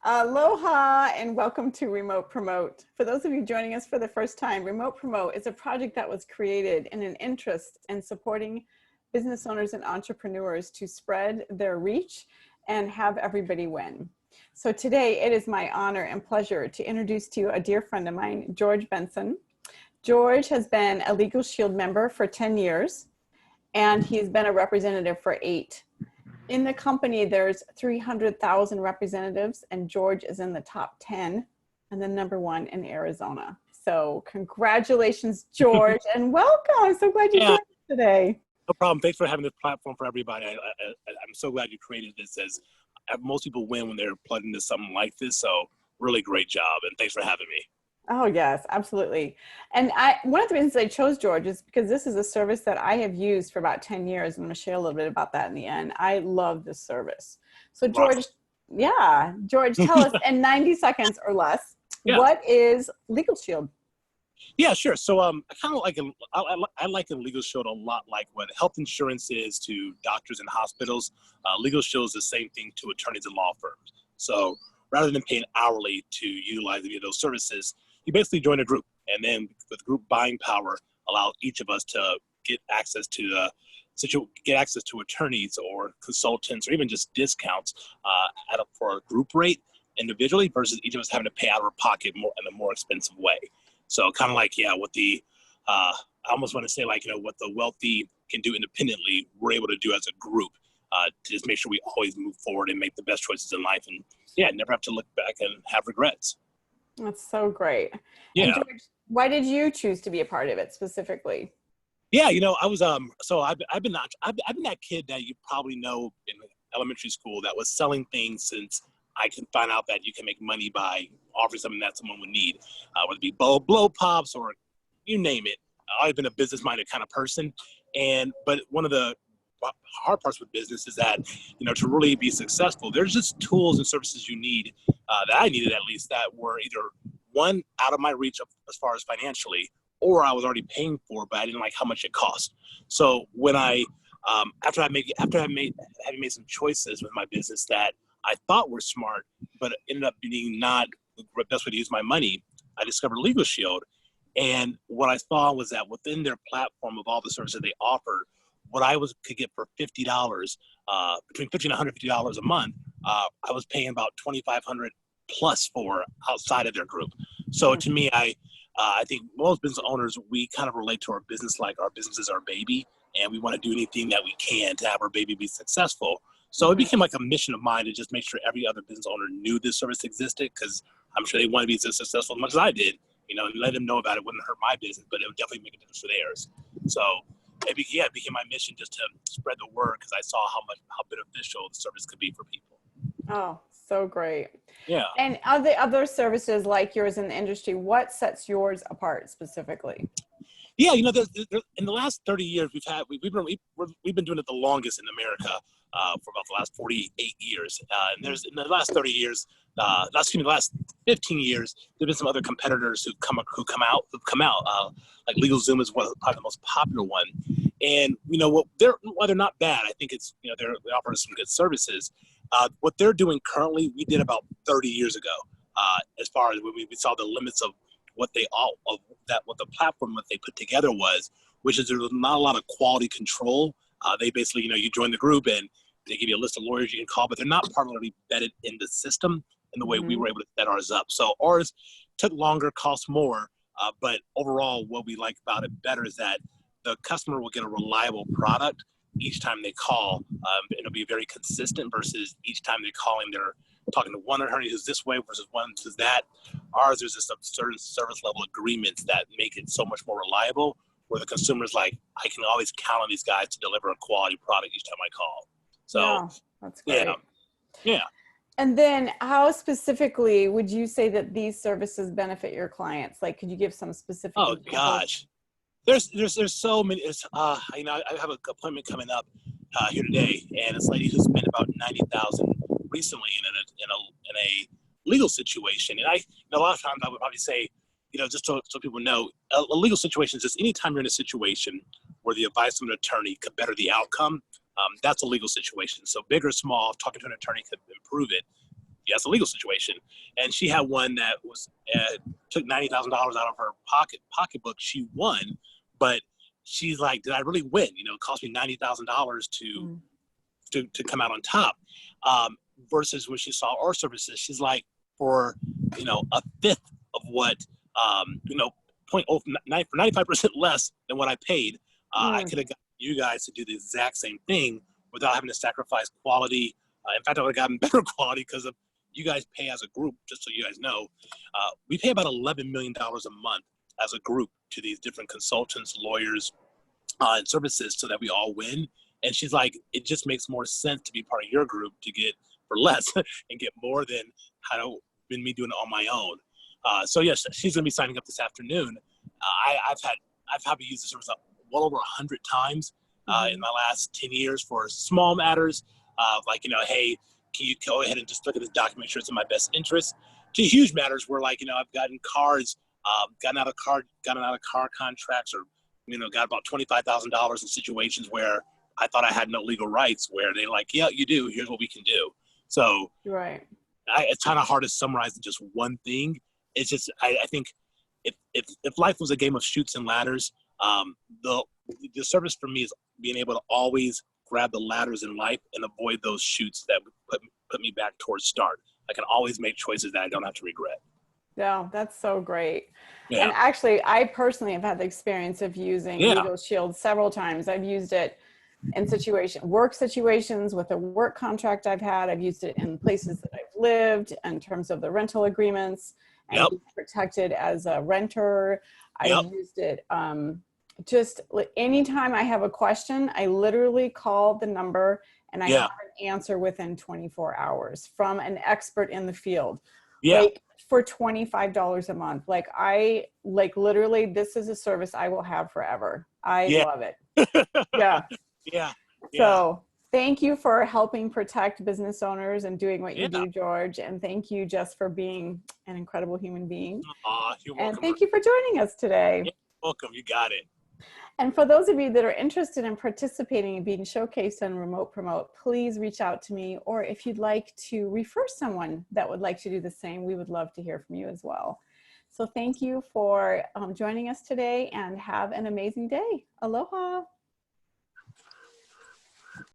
Aloha and welcome to Remote Promote. For those of you joining us for the first time, Remote Promote is a project that was created in an interest in supporting business owners and entrepreneurs to spread their reach and have everybody win. So today it is my honor and pleasure to introduce to you a dear friend of mine, George Benson. George has been a Legal Shield member for 10 years and he's been a representative for 8. In the company, there's 300,000 representatives, and George is in the top 10 and the number 1 in Arizona. So congratulations, George, and welcome. I'm so glad you joined us today. No problem. Thanks for having this platform for everybody. I'm so glad you created this, as most people win when they're plugged into something like this. So really great job, and thanks for having me. Oh, yes, absolutely. And one of the reasons I chose George is because this is a service that I have used for about 10 years. And I'm going to share a little bit about that in the end. I love this service. So George, George, tell us in 90 seconds or less, what is Legal Shield? Yeah, sure. So I kind of like I like a Legal Shield a lot like what health insurance is to doctors and hospitals. Legal Shield is the same thing to attorneys and law firms. So rather than paying hourly to utilize any of those services, you basically join a group, and then with group buying power, allow each of us to get access to attorneys or consultants or even just discounts for a group rate individually versus each of us having to pay out of our pocket more in a more expensive way. So kind of like, what the I almost want to say like, what the wealthy can do independently, we're able to do as a group to just make sure we always move forward and make the best choices in life, and never have to look back and have regrets. That's so great. Yeah. And George, why did you choose to be a part of it specifically? Yeah, I was so I've been that kid that you probably know in elementary school that was selling things since I can find out that you can make money by offering something that someone would need, whether it be blow pops or you name it. I've been a business-minded kind of person, but one of the hard parts with business is that, to really be successful, there's just tools and services you need that I needed, at least, that were either one out of my reach as far as financially, or I was already paying for, but I didn't like how much it cost. So when after having made some choices with my business that I thought were smart, but ended up being not the best way to use my money, I discovered Legal Shield. And what I saw was that within their platform of all the services they offered, what I could get for $50, between $50 and $150 a month, I was paying about $2,500 plus for outside of their group. So to me, I think most business owners, we kind of relate to our business like our business is our baby, and we want to do anything that we can to have our baby be successful. So it became like a mission of mine to just make sure every other business owner knew this service existed, because I'm sure they want to be as successful as much as I did, and let them know about it. Wouldn't hurt my business, but it would definitely make a difference for theirs. So it became my mission just to spread the word, because I saw how beneficial the service could be for people. Oh, so great. Yeah. And are there other services like yours in the industry? What sets yours apart specifically? Yeah, in the last 30 years, we've been doing it the longest in America for about the last 48 years. And in the last 30 years, the last 15 years, there've been some other competitors who've come out. Like LegalZoom is probably the most popular one. And while they're not bad, I think it's they offer some good services. What they're doing currently, we did about 30 years ago. As far as when we saw the limits of what the platform that they put together was, which is there was not a lot of quality control. They basically, you join the group and they give you a list of lawyers you can call, but they're not properly vetted in the system in the way we were able to set ours up. So ours took longer, cost more, but overall, what we like about it better is that the customer will get a reliable product each time they call. It'll be very consistent versus each time they're calling, they're talking to one attorney who's this way versus one who's that. Ours, there's just certain service level agreements that make it so much more reliable, where the consumer's like, I can always count on these guys to deliver a quality product each time I call. So that's great. Yeah. And then how specifically would you say that these services benefit your clients? Like, could you give some specific examples? Gosh. There's so many. I have an appointment coming up here today, and it's a lady who spent about $90,000 recently in a legal situation. And a lot of times I would probably say, just so people know, a legal situation is just anytime you're in a situation where the advice of an attorney could better the outcome. That's a legal situation. So big or small, talking to an attorney could improve it. The that's a legal situation. And she had one that was took $90,000 out of her pocketbook. She won, but she's like, did I really win? You know, it cost me $90,000 to come out on top. Versus when she saw our services, she's like, for, you know, a fifth of what, you know, for 95% less than what I paid, I could have got you guys to do the exact same thing without having to sacrifice quality. In fact, I would have gotten better quality because of you guys pay as a group, just so you guys know. We pay about $11 million a month as a group to these different consultants, lawyers, and services so that we all win. And she's like, it just makes more sense to be part of your group to get for less and get more than been me doing it on my own. So yes, she's going to be signing up this afternoon. I've probably used the service well over 100 times in my last 10 years for small matters, like, you know, hey, can you go ahead and just look at this document, make sure it's in my best interest, to huge matters where, like, you know, I've gotten cars, gotten out of car contracts, or, you know, got about $25,000 in situations where I thought I had no legal rights, where they're like, yeah, you do, here's what we can do. So right. It's kind of hard to summarize in just one thing. It's just, I think if life was a game of chutes and ladders, the service for me is being able to always grab the ladders in life and avoid those chutes that would put me back towards start. I can always make choices that I don't have to regret. Yeah, that's so great. Yeah. And actually, I personally have had the experience of using Legal Shield several times. I've used it in work situations with a work contract I've had. I've used it in places that I've lived in terms of the rental agreements and being protected as a renter. I've used it just anytime I have a question, I literally call the number and I have an answer within 24 hours from an expert in the field. Like for $25 a month. Like literally, this is a service I will have forever. I love it. So thank you for helping protect business owners and doing what you do, George. And thank you just for being an incredible human being. You're welcome. And thank you for joining us today. You're welcome. You got it. And for those of you that are interested in participating and being showcased on Remote Promote, please reach out to me. Or if you'd like to refer someone that would like to do the same, we would love to hear from you as well. So thank you for joining us today, and have an amazing day. Aloha.